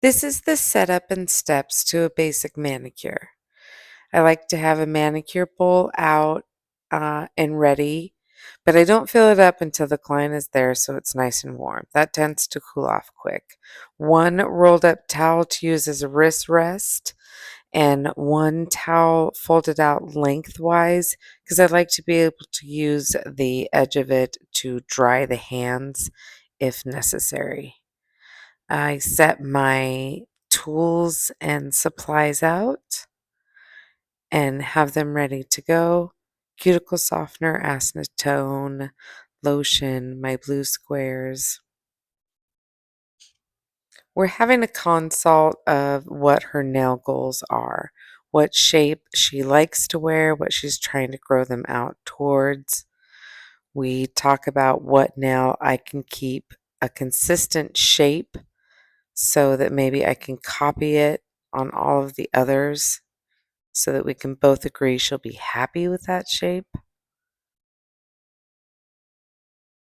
This is the setup and steps to a basic manicure. I like to have a manicure bowl out and ready, but I don't fill it up until the client is there so it's nice and warm. That tends to cool off quick. One rolled up towel to use as a wrist rest, and one towel folded out lengthwise because I like to be able to use the edge of it to dry the hands if necessary. I set my tools and supplies out and have them ready to go. Cuticle softener, acetone, lotion, my blue squares. We're having a consult of what her nail goals are, what shape she likes to wear, what she's trying to grow them out towards. We talk about what nail I can keep a consistent shape so that maybe I can copy it on all of the others so that we can both agree she'll be happy with that shape.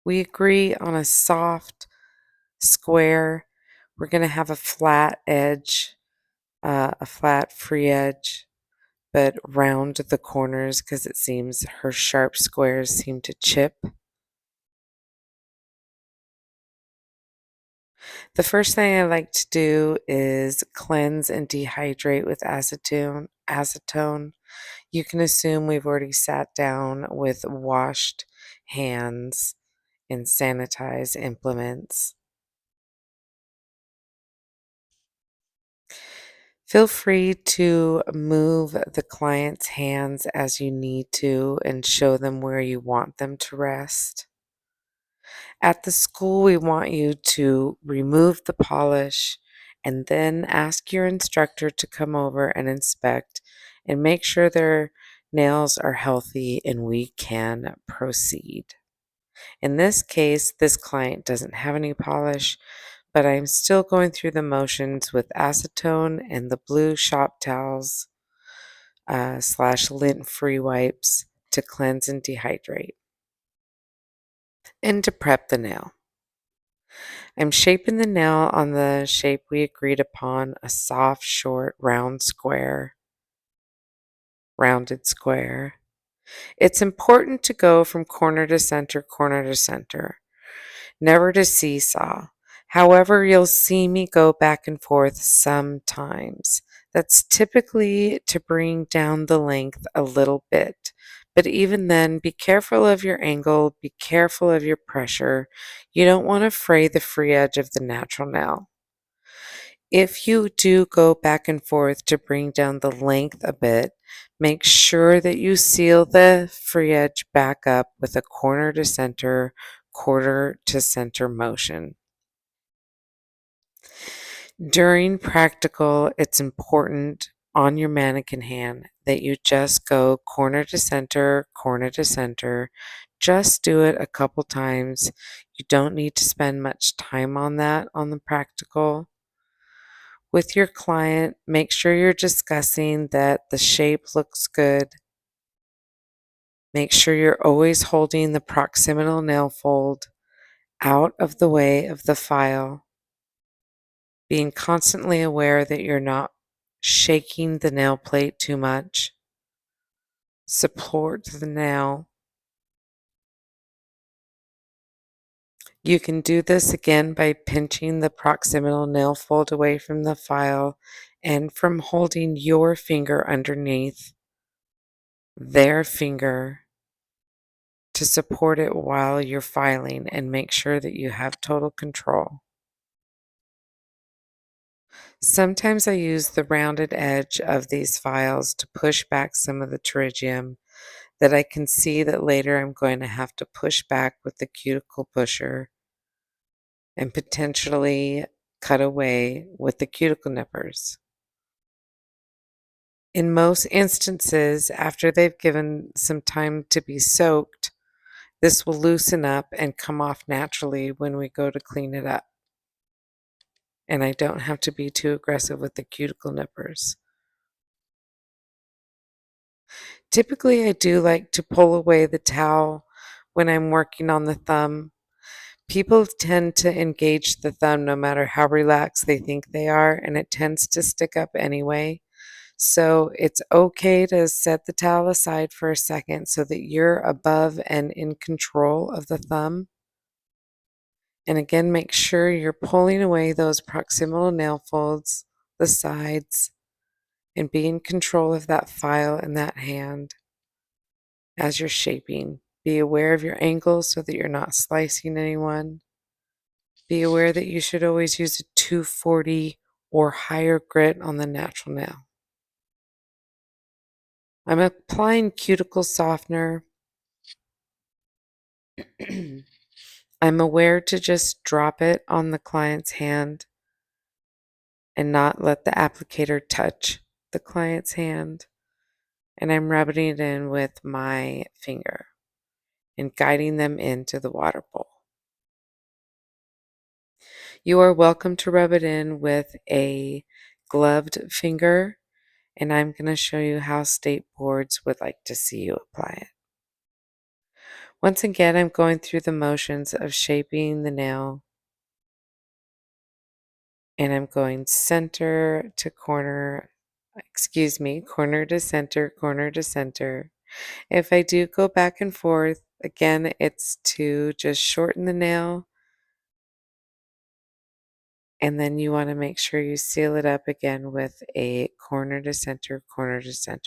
We agree on a soft square. We're going to have a flat edge, a flat free edge, but round the corners because it seems her sharp squares seem to chip. The first thing I like to do is cleanse and dehydrate with acetone. You can assume we've already sat down with washed hands and sanitized implements. Feel free to move the client's hands as you need to and show them where you want them to rest. At the school, we want you to remove the polish and then ask your instructor to come over and inspect and make sure their nails are healthy and we can proceed. In this case, this client doesn't have any polish, but I'm still going through the motions with acetone and the blue shop towels / lint-free wipes to cleanse and dehydrate and to prep the nail. I'm shaping the nail on the shape we agreed upon, a soft, short, rounded square. It's important to go from corner to center, never to seesaw. However, you'll see me go back and forth sometimes. That's typically to bring down the length a little bit. But even then, be careful of your angle, be careful of your pressure. You don't want to fray the free edge of the natural nail. If you do go back and forth to bring down the length a bit, make sure that you seal the free edge back up with a corner to center, quarter to center motion. During practical, it's important on your mannequin hand that you just go corner to center, corner to center. Just do it a couple times. You don't need to spend much time on that on the practical. With your client, make sure you're discussing that the shape looks good. Make sure you're always holding the proximal nail fold out of the way of the file, being constantly aware that you're not shaking the nail plate too much. Support the nail. You can do this again by pinching the proximal nail fold away from the file and from holding your finger underneath their finger to support it while you're filing and make sure that you have total control. Sometimes I use the rounded edge of these files to push back some of the pterygium that I can see that later I'm going to have to push back with the cuticle pusher and potentially cut away with the cuticle nippers. In most instances, after they've given some time to be soaked, this will loosen up and come off naturally when we go to clean it up. And I don't have to be too aggressive with the cuticle nippers. Typically, I do like to pull away the towel when I'm working on the thumb People tend to engage the thumb no matter how relaxed they think they are, and it tends to stick up anyway. So it's okay to set the towel aside for a second so that you're above and in control of the thumb. And again, make sure you're pulling away those proximal nail folds, the sides, and be in control of that file in that hand as you're shaping. Be aware of your angles so that you're not slicing anyone. Be aware that you should always use a 240 or higher grit on the natural nail. I'm applying cuticle softener. I'm aware to just drop it on the client's hand and not let the applicator touch the client's hand. And I'm rubbing it in with my finger and guiding them into the water bowl. You are welcome to rub it in with a gloved finger, and I'm going to show you how state boards would like to see you apply it. Once again, I'm going through the motions of shaping the nail, and I'm going center to corner, corner to center, corner to center. If I do go back and forth, again, it's to just shorten the nail, and then you want to make sure you seal it up again with a corner to center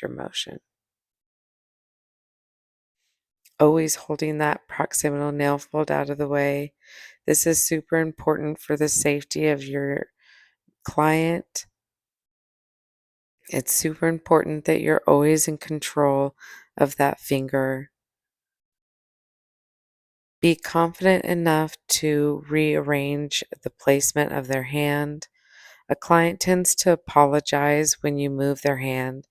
motion. Always holding that proximal nail fold out of the way. This is super important for the safety of your client. It's super important that you're always in control of that finger. Be confident enough to rearrange the placement of their hand. A client tends to apologize when you move their hand.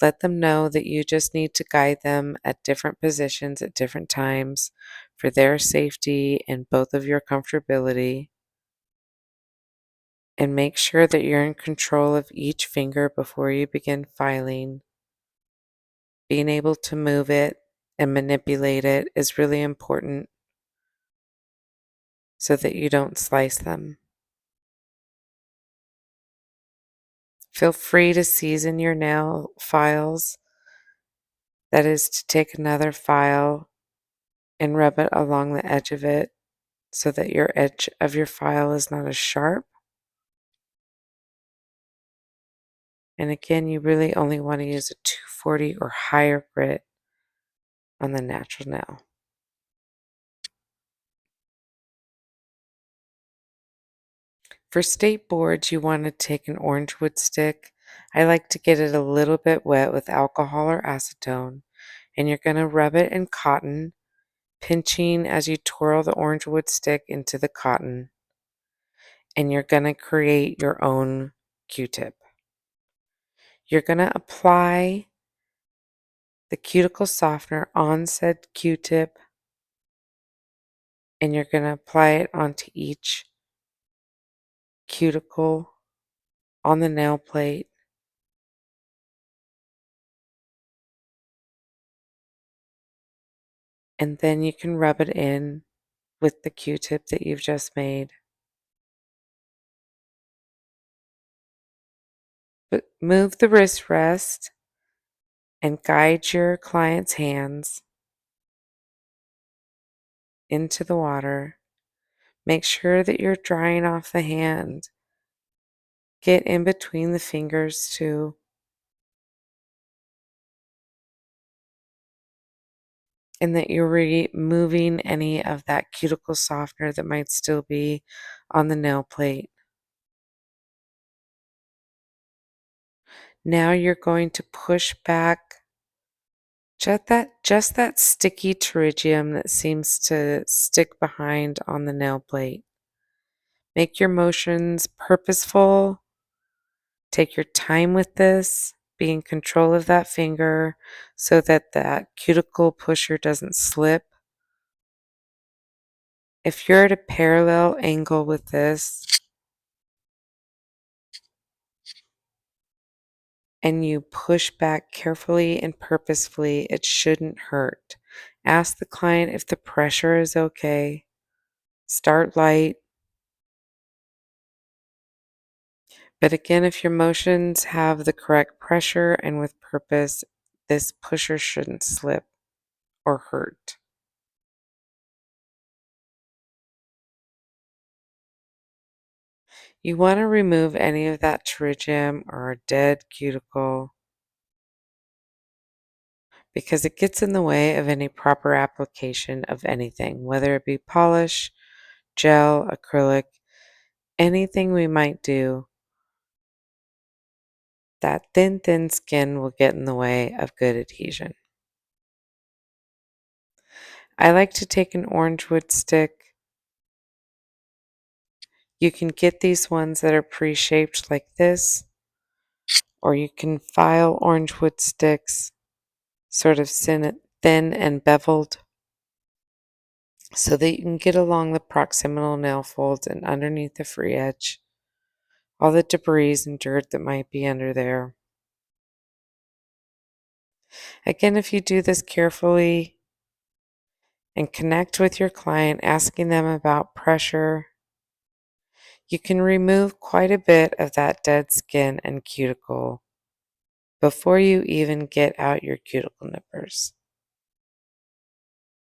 Let them know that you just need to guide them at different positions at different times for their safety and both of your comfortability. And make sure that you're in control of each finger before you begin filing. Being able to move it and manipulate it is really important so that you don't slice them. Feel free to season your nail files. That is to take another file and rub it along the edge of it so that your edge of your file is not as sharp. And again, you really only want to use a 240 or higher grit on the natural nail. For state boards, you want to take an orange wood stick. I like to get it a little bit wet with alcohol or acetone, and you're going to rub it in cotton, pinching as you twirl the orange wood stick into the cotton, and you're going to create your own Q-tip. You're going to apply the cuticle softener on said Q-tip, and you're going to apply it onto each cuticle on the nail plate. And then you can rub it in with the Q-tip that you've just made. But move the wrist rest and guide your client's hands into the water. Make sure that you're drying off the hand. Get in between the fingers too. And that you're removing any of that cuticle softener that might still be on the nail plate. Now you're going to push back just that sticky pterygium that seems to stick behind on the nail plate. Make your motions purposeful. Take your time with this. Be in control of that finger so that that cuticle pusher doesn't slip. If you're at a parallel angle with this and you push back carefully and purposefully, it shouldn't hurt. Ask the client if the pressure is okay. Start light, but again, if your motions have the correct pressure and with purpose, this pusher shouldn't slip or hurt. You want to remove any of that pterygium or a dead cuticle because it gets in the way of any proper application of anything, whether it be polish, gel, acrylic, anything we might do. That thin skin will get in the way of good adhesion. I like to take an orange wood stick. You can get these ones that are pre-shaped like this, or you can file orange wood sticks, sort of thin and beveled, so that you can get along the proximal nail folds and underneath the free edge, all the debris and dirt that might be under there. Again, if you do this carefully and connect with your client, asking them about pressure, you can remove quite a bit of that dead skin and cuticle before you even get out your cuticle nippers.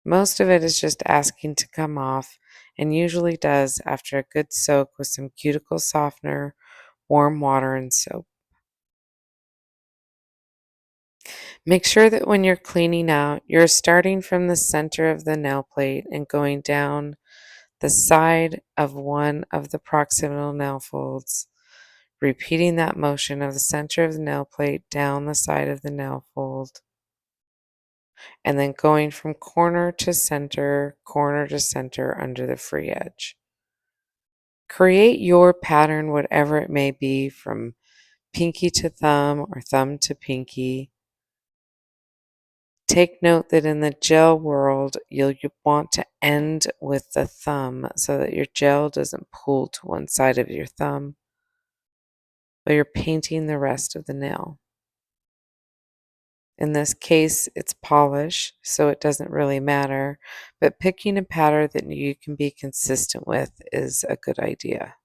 Most of it is just asking to come off, and usually does after a good soak with some cuticle softener, warm water, and soap. Make sure that when you're cleaning out, you're starting from the center of the nail plate and going down the side of one of the proximal nail folds, repeating that motion of the center of the nail plate down the side of the nail fold, and then going from corner to center under the free edge. Create your pattern, whatever it may be, from pinky to thumb or thumb to pinky. Take note that in the gel world, you want to end with the thumb so that your gel doesn't pull to one side of your thumb while you're painting the rest of the nail. In this case, it's polish, so it doesn't really matter, but picking a pattern that you can be consistent with is a good idea.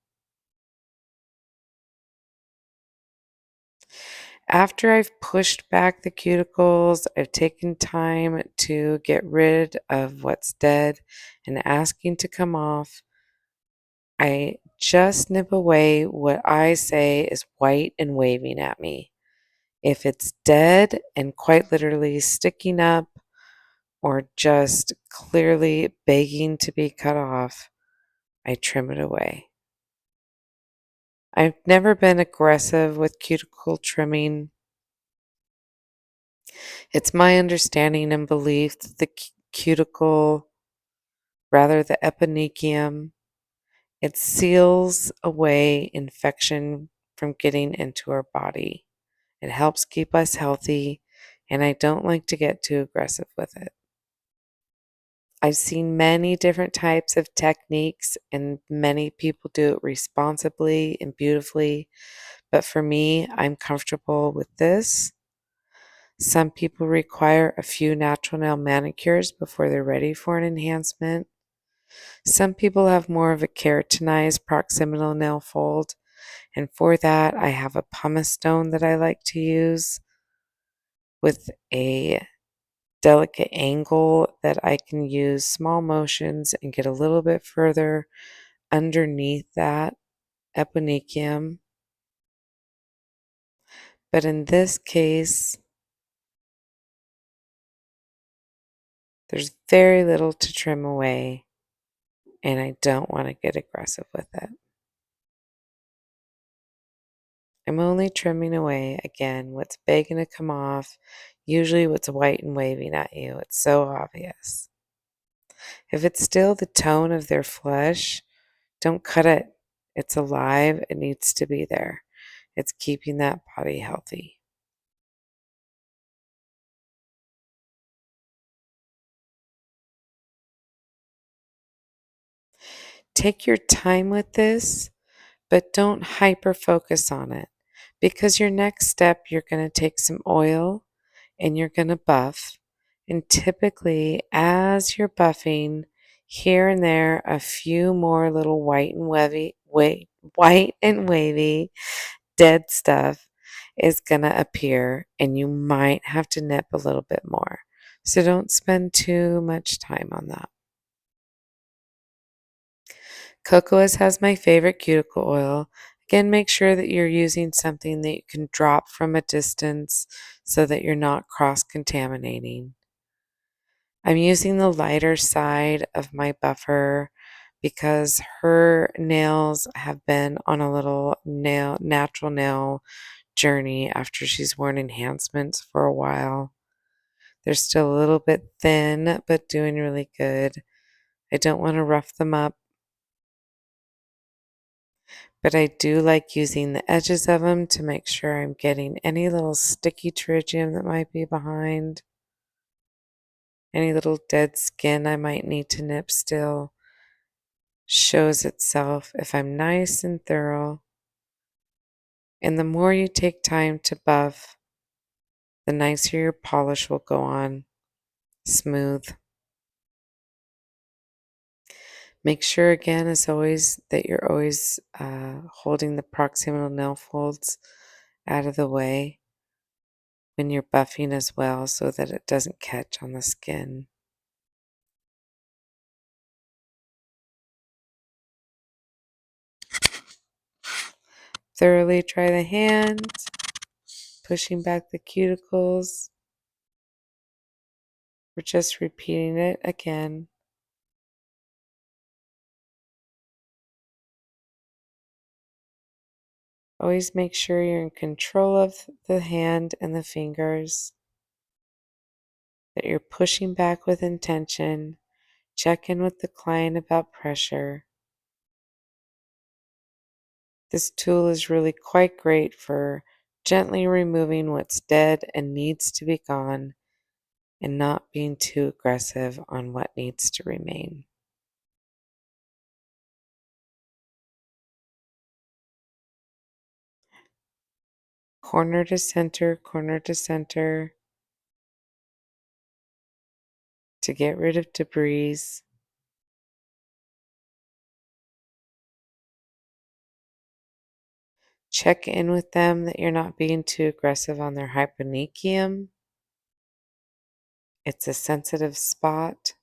After I've pushed back the cuticles, I've taken time to get rid of what's dead and asking to come off, I just nip away what I say is white and waving at me. If it's dead and quite literally sticking up or just clearly begging to be cut off, I trim it away. I've never been aggressive with cuticle trimming. It's my understanding and belief that the cuticle, rather the eponychium, it seals away infection from getting into our body. It helps keep us healthy, and I don't like to get too aggressive with it. I've seen many different types of techniques, and many people do it responsibly and beautifully, but for me, I'm comfortable with this. Some people require a few natural nail manicures before they're ready for an enhancement. Some people have more of a keratinized proximal nail fold, and for that, I have a pumice stone that I like to use with a delicate angle that I can use small motions and get a little bit further underneath that eponychium. But in this case, there's very little to trim away, and I don't want to get aggressive with it. I'm only trimming away, again, what's begging to come off, usually what's white and waving at you. It's so obvious. If it's still the tone of their flesh, don't cut it. It's alive. It needs to be there. It's keeping that body healthy. Take your time with this, but don't hyper focus on it because your next step, you're going to take some oil and you're going to buff. And typically, as you're buffing, Here and there, a few more little white and wavy dead stuff is gonna appear, and you might have to nip a little bit more. So don't spend too much time on that. Cocoas has my favorite cuticle oil. Again, make sure that you're using something that you can drop from a distance so that you're not cross contaminating. I'm using the lighter side of my buffer because her nails have been on a little natural nail journey after she's worn enhancements for a while. They're still a little bit thin, but doing really good. I don't want to rough them up, but I do like using the edges of them to make sure I'm getting any little sticky tritium that might be behind, any little dead skin I might need to nip still. Shows itself if I'm nice and thorough. And the more you take time to buff, the nicer your polish will go on. Smooth. Make sure again, as always, that you're always holding the proximal nail folds out of the way when you're buffing as well so that it doesn't catch on the skin. Thoroughly dry the hand, pushing back the cuticles. We're just repeating it again. Always make sure you're in control of the hand and the fingers, that you're pushing back with intention. Check in with the client about pressure. This tool is really quite great for gently removing what's dead and needs to be gone and not being too aggressive on what needs to remain. Corner to center to get rid of debris. Check in with them that you're not being too aggressive on their hyponychium. It's a sensitive spot.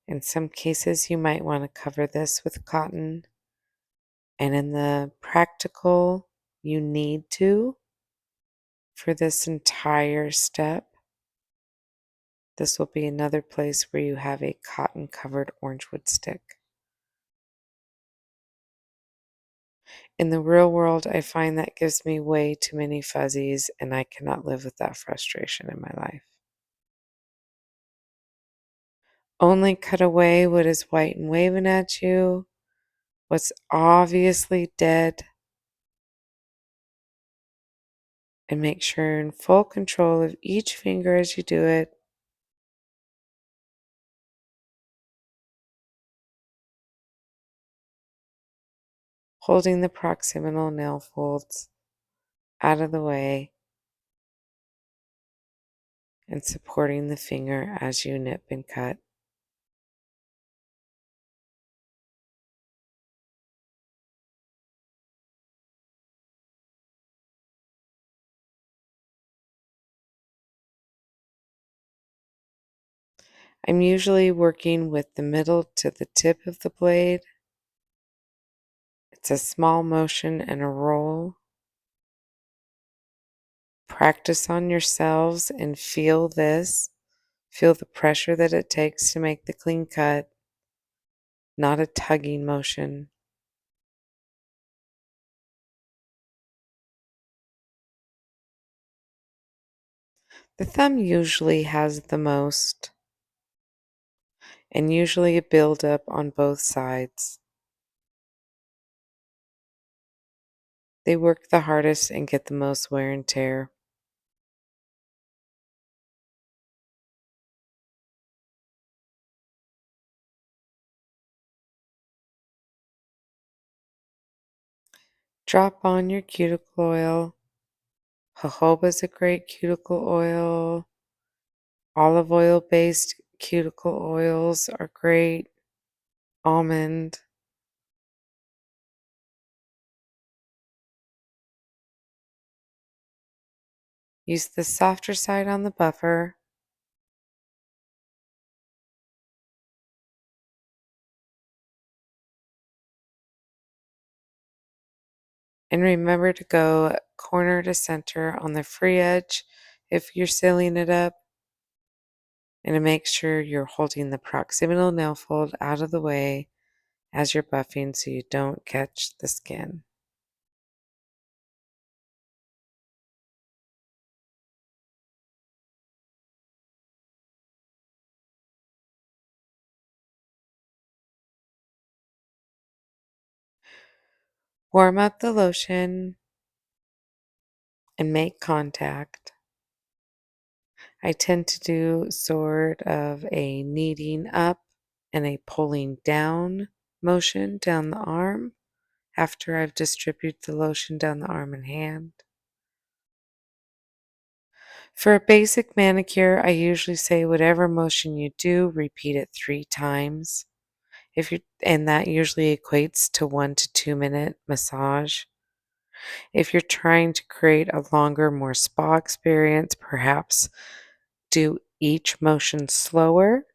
In some cases, you might want to cover this with cotton. And in the practical, you need to for this entire step. This will be another place where you have a cotton covered orangewood stick. In the real world, I find that gives me way too many fuzzies, and I cannot live with that frustration in my life. Only cut away what is white and waving at you, what's obviously dead, and make sure you're in full control of each finger as you do it. Holding the proximal nail folds out of the way and supporting the finger as you nip and cut. I'm usually working with the middle to the tip of the blade. It's a small motion and a roll. Practice on yourselves and feel this. Feel the pressure that it takes to make the clean cut, not a tugging motion. The thumb usually has the most, and usually a buildup on both sides. They work the hardest and get the most wear and tear. Drop on your cuticle oil Jojoba is a great cuticle oil. Olive oil based cuticle oils are great. Almond. Use the softer side on the buffer. And remember to go corner to center on the free edge if you're sealing it up. And to make sure you're holding the proximal nail fold out of the way as you're buffing so you don't catch the skin. Warm up the lotion and make contact. I tend to do sort of a kneading up and a pulling down motion down the arm after I've distributed the lotion down the arm and hand. For a basic manicure, I usually say whatever motion you do, repeat it 3 times. And that usually equates to 1 to 2 minute massage. If you're trying to create a longer, more spa experience, perhaps do each motion slower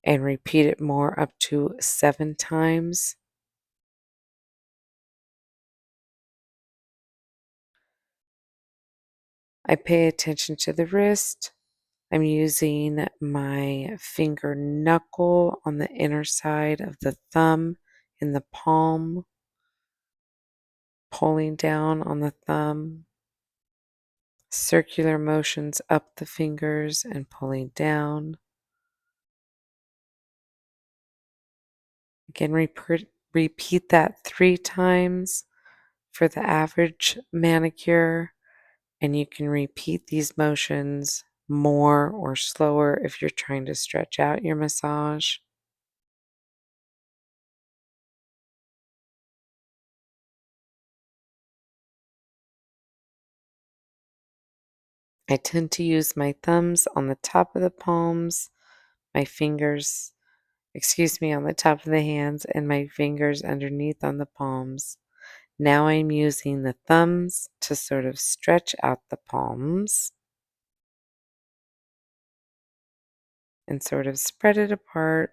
and repeat it more up to 7 times. I pay attention to the wrist. I'm using my finger knuckle on the inner side of the thumb in the palm, pulling down on the thumb, circular motions up the fingers and pulling down. Again, repeat that 3 times for the average manicure, and you can repeat these motions more or slower if you're trying to stretch out your massage. I tend to use my thumbs on the top of the palms, my fingers, on the top of the hands, and my fingers underneath on the palms. Now I'm using the thumbs to sort of stretch out the palms and sort of spread it apart,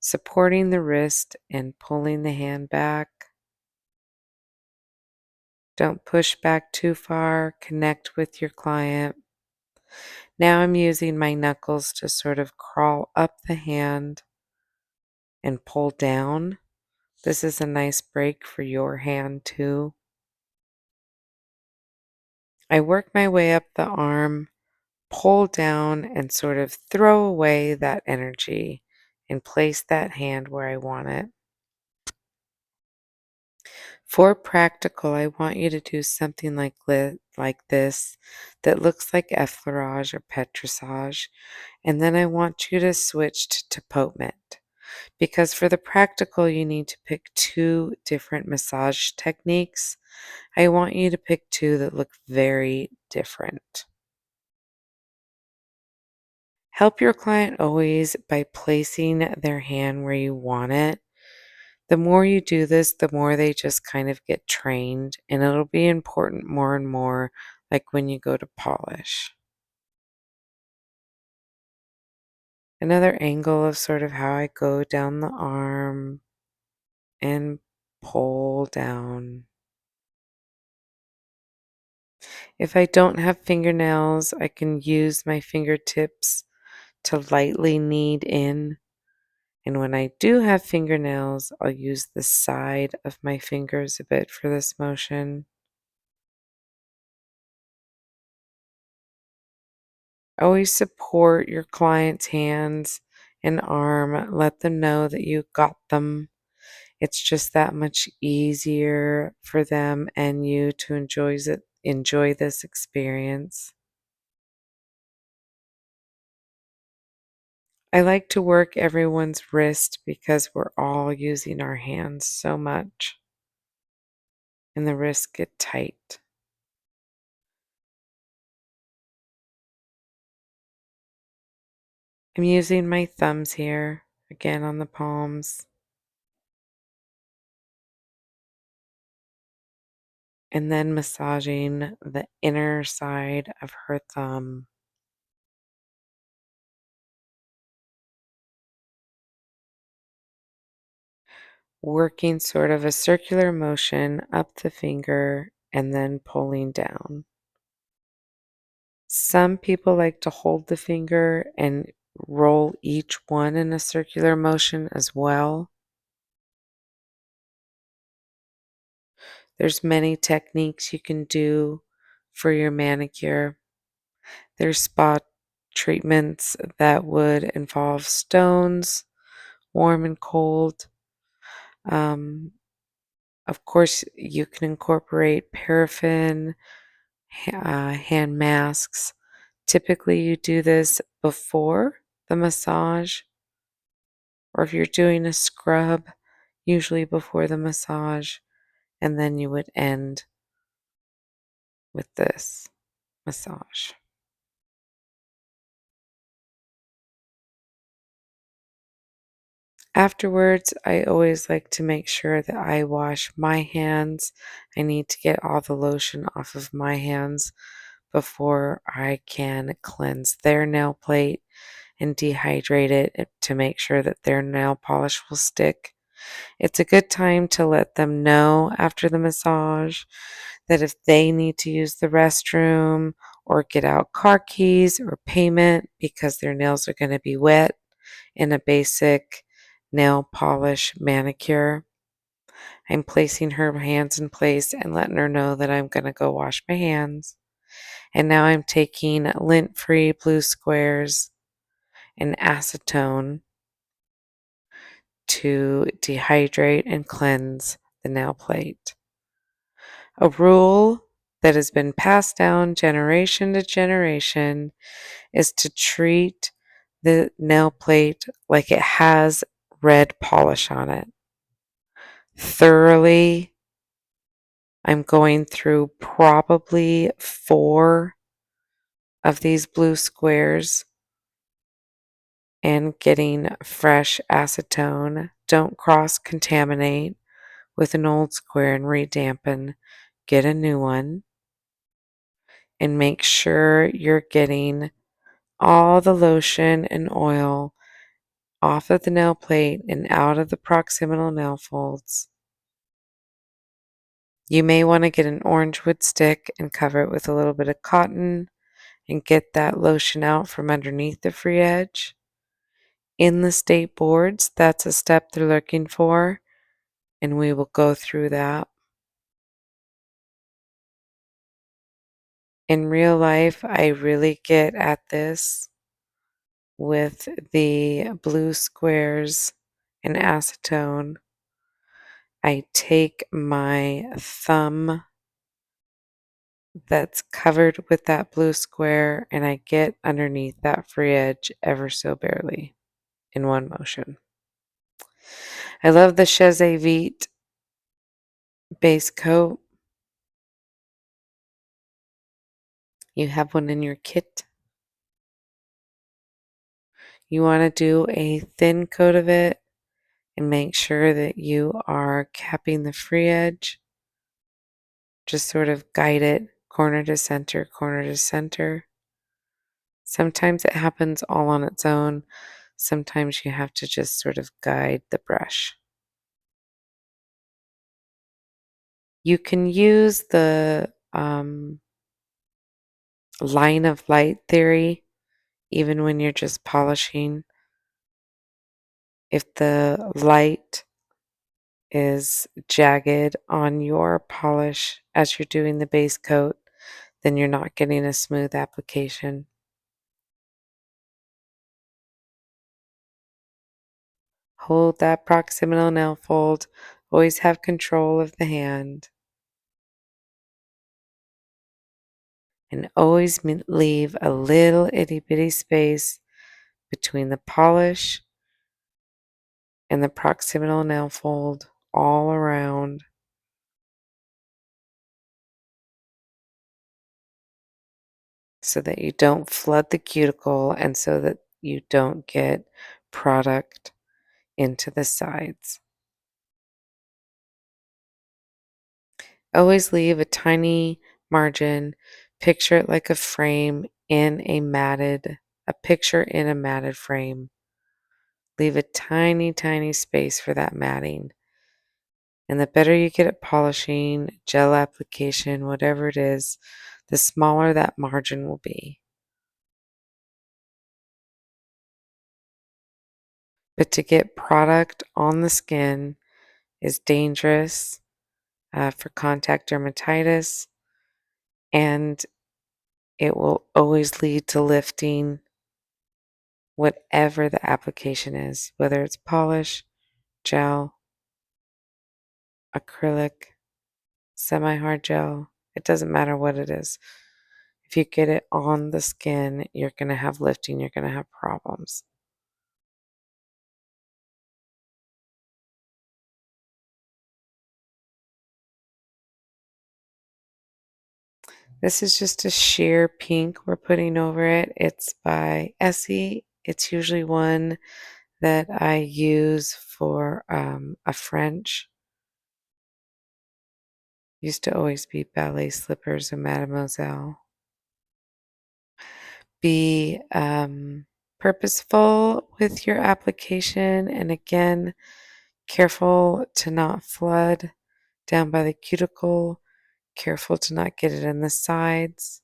supporting the wrist and pulling the hand back. Don't push back too far, connect with your client. Now I'm using my knuckles to sort of crawl up the hand and pull down. This is a nice break for your hand too. I work my way up the arm, pull down, and sort of throw away that energy and place that hand where I want it. For practical, I want you to do something like this that looks like effleurage or petrissage, and then I want you to switch to potement. Because for the practical, you need to pick 2 different massage techniques. I want you to pick 2 that look very different. Help your client always by placing their hand where you want it. The more you do this, the more they just kind of get trained, and it'll be important more and more, like when you go to polish. Another angle of sort of how I go down the arm and pull down. If I don't have fingernails, I can use my fingertips to lightly knead in. And when I do have fingernails, I'll use the side of my fingers a bit for this motion. Always support your client's hands and arm. Let them know that you got them. It's just that much easier for them and you to enjoy this experience. I like to work everyone's wrist because we're all using our hands so much and the wrists get tight. I'm using my thumbs here, again on the palms, and then massaging the inner side of her thumb, working sort of a circular motion up the finger and then pulling down. Some people like to hold the finger and roll each one in a circular motion as well. There's many techniques you can do for your manicure. There's spa treatments that would involve stones, warm and cold. Um, of course, you can incorporate paraffin, hand masks. Typically, you do this before the massage, or if you're doing a scrub, usually before the massage, and then you would end with this massage. Afterwards, I always like to make sure that I wash my hands. I need to get all the lotion off of my hands before I can cleanse their nail plate and dehydrate it to make sure that their nail polish will stick. It's a good time to let them know after the massage that if they need to use the restroom or get out car keys or payment because their nails are going to be wet in a basic nail polish manicure, I'm placing her hands in place and letting her know that I'm going to go wash my hands. And now I'm taking lint-free blue squares and acetone to dehydrate and cleanse the nail plate. A rule that has been passed down generation to generation is to treat the nail plate like it has red polish on it. Thoroughly, I'm going through probably 4 of these blue squares and getting fresh acetone. Don't cross contaminate with an old square and redampen. Get a new one and make sure you're getting all the lotion and oil off of the nail plate and out of the proximal nail folds. You may want to get an orange wood stick and cover it with a little bit of cotton and get that lotion out from underneath the free edge. In the state boards, that's a step they're looking for, and we will go through that. In real life, I really get at this with the blue squares and acetone. I take my thumb that's covered with that blue square and I get underneath that free edge ever so barely in one motion. I love the Chez Vite base coat. You have one in your kit. You want to do a thin coat of it and make sure that you are capping the free edge. Just sort of guide it corner to center, corner to center. Sometimes it happens all on its own. Sometimes you have to just sort of guide the brush. You can use the line of light theory even when you're just polishing. If the light is jagged on your polish as you're doing the base coat, then you're not getting a smooth application. Hold that proximal nail fold. Always have control of the hand. And always leave a little itty bitty space between the polish and the proximal nail fold all around so that you don't flood the cuticle and so that you don't get product into the sides. Always leave a tiny margin. Picture it like a frame in a picture in a matted frame. Leave a tiny, tiny space for that matting. And the better you get at polishing, gel application, whatever it is, the smaller that margin will be. But to get product on the skin is dangerous for contact dermatitis, and it will always lead to lifting whatever the application is, whether it's polish, gel, acrylic, semi-hard gel. It doesn't matter what it is. If you get it on the skin, you're going to have lifting, you're going to have problems. This is just a sheer pink we're putting over it. It's by Essie. It's usually one that I use for a French. Used to always be ballet slippers and Mademoiselle. Be purposeful with your application, and again, careful to not flood down by the cuticle, careful to not get it in the sides.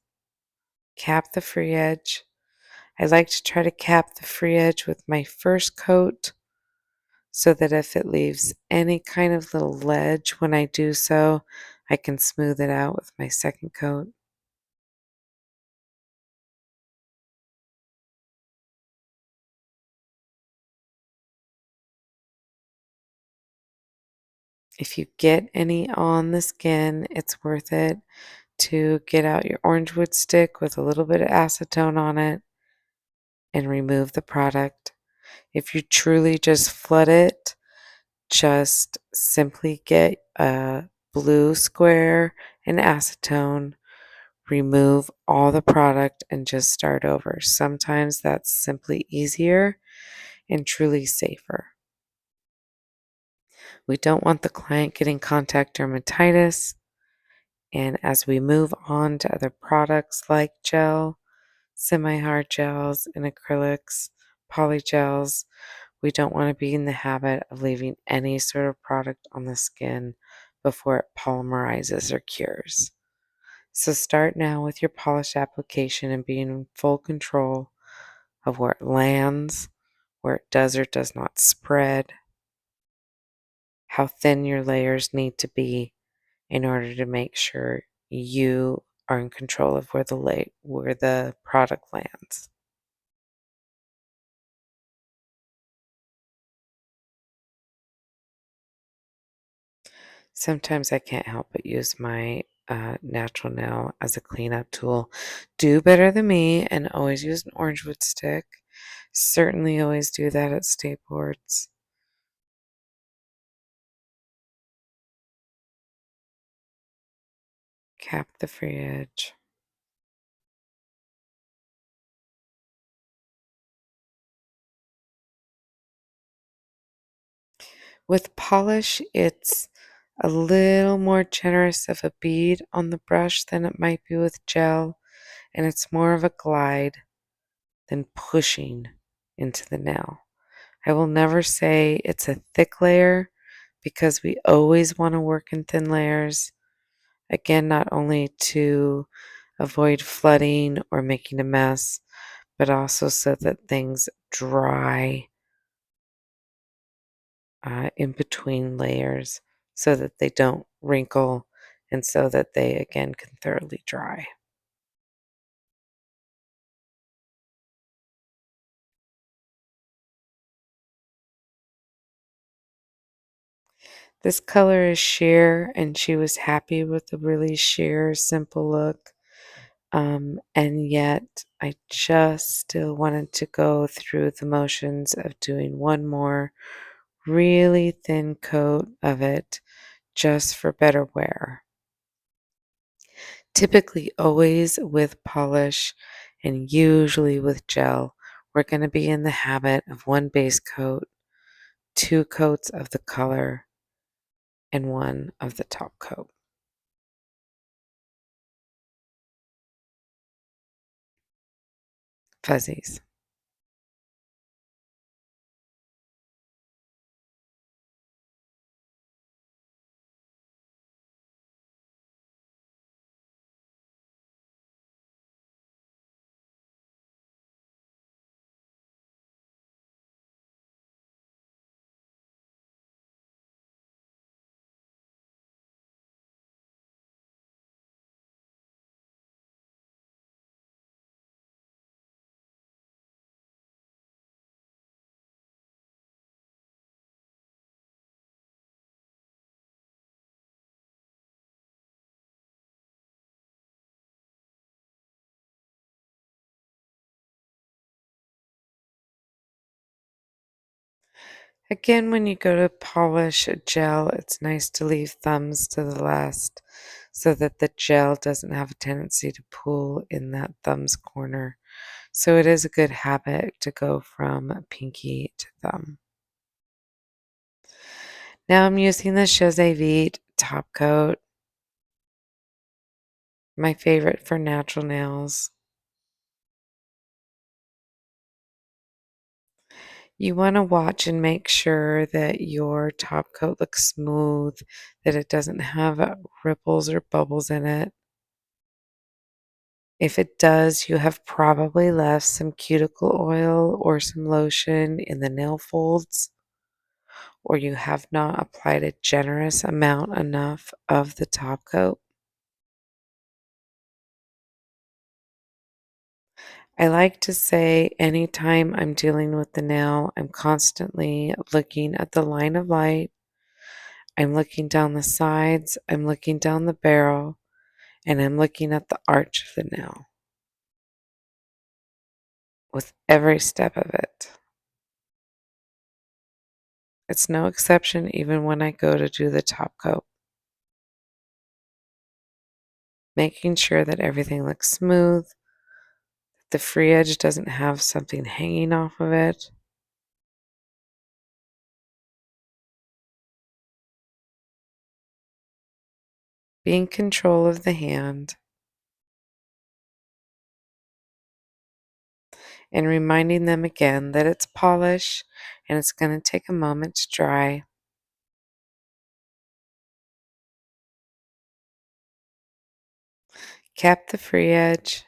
Cap the free edge. I like to try to cap the free edge with my first coat so that if it leaves any kind of little ledge when I do so, I can smooth it out with my second coat. If you get any on the skin, it's worth it to get out your orange wood stick with a little bit of acetone on it and remove the product. If you truly just flood it, just simply get a blue square and acetone, remove all the product, and just start over. Sometimes that's simply easier and truly safer. We don't want the client getting contact dermatitis. And as we move on to other products like gel, semi-hard gels and acrylics, polygels, we don't want to be in the habit of leaving any sort of product on the skin before it polymerizes or cures. So start now with your polish application and be in full control of where it lands, where it does or does not spread, how thin your layers need to be in order to make sure you are in control of where the product lands. Sometimes I can't help but use my natural nail as a cleanup tool. Do better than me and always use an orange wood stick. Certainly always do that at state boards. Cap the free edge. With polish, it's a little more generous of a bead on the brush than it might be with gel, and it's more of a glide than pushing into the nail. I will never say it's a thick layer because we always want to work in thin layers. Again, not only to avoid flooding or making a mess, but also so that things dry in between layers so that they don't wrinkle and so that they again can thoroughly dry. This color is sheer, and she was happy with the really sheer, simple look. And yet, I just still wanted to go through the motions of doing one more really thin coat of it just for better wear. Typically, always with polish and usually with gel, we're going to be in the habit of one base coat, two coats of the color, and one of the top coat. Fuzzies. Again, when you go to polish a gel, it's nice to leave thumbs to the last so that the gel doesn't have a tendency to pool in that thumbs corner. So it is a good habit to go from pinky to thumb. Now I'm using the Chose Vite top coat, my favorite for natural nails. You want to watch and make sure that your top coat looks smooth, that it doesn't have ripples or bubbles in it. If it does, you have probably left some cuticle oil or some lotion in the nail folds, or you have not applied a generous amount enough of the top coat. I like to say anytime I'm dealing with the nail, I'm constantly looking at the line of light. I'm looking down the sides, I'm looking down the barrel, and I'm looking at the arch of the nail with every step of it. It's no exception even when I go to do the top coat. Making sure that everything looks smooth, the free edge doesn't have something hanging off of it. Be in control of the hand and reminding them again that it's polish and it's going to take a moment to dry. Cap the free edge.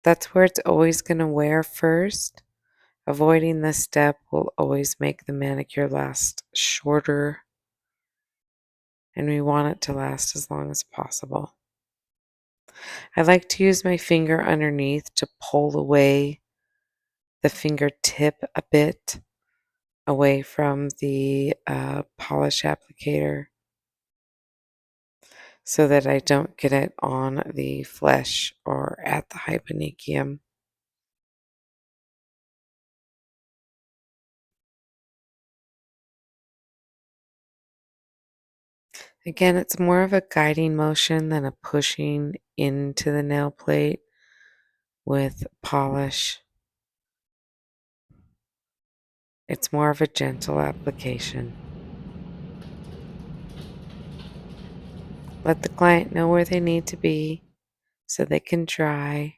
That's where it's always going to wear first. Avoiding this step will always make the manicure last shorter, and we want it to last as long as possible. I like to use my finger underneath to pull away the fingertip a bit away from the polish applicator so that I don't get it on the flesh or at the hyponychium. Again, it's more of a guiding motion than a pushing into the nail plate with polish. It's more of a gentle application. Let the client know where they need to be so they can dry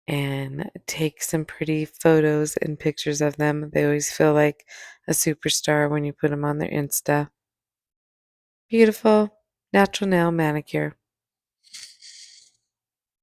and take some pretty photos and pictures of them. They always feel like a superstar when you put them on their Insta. Beautiful natural nail manicure.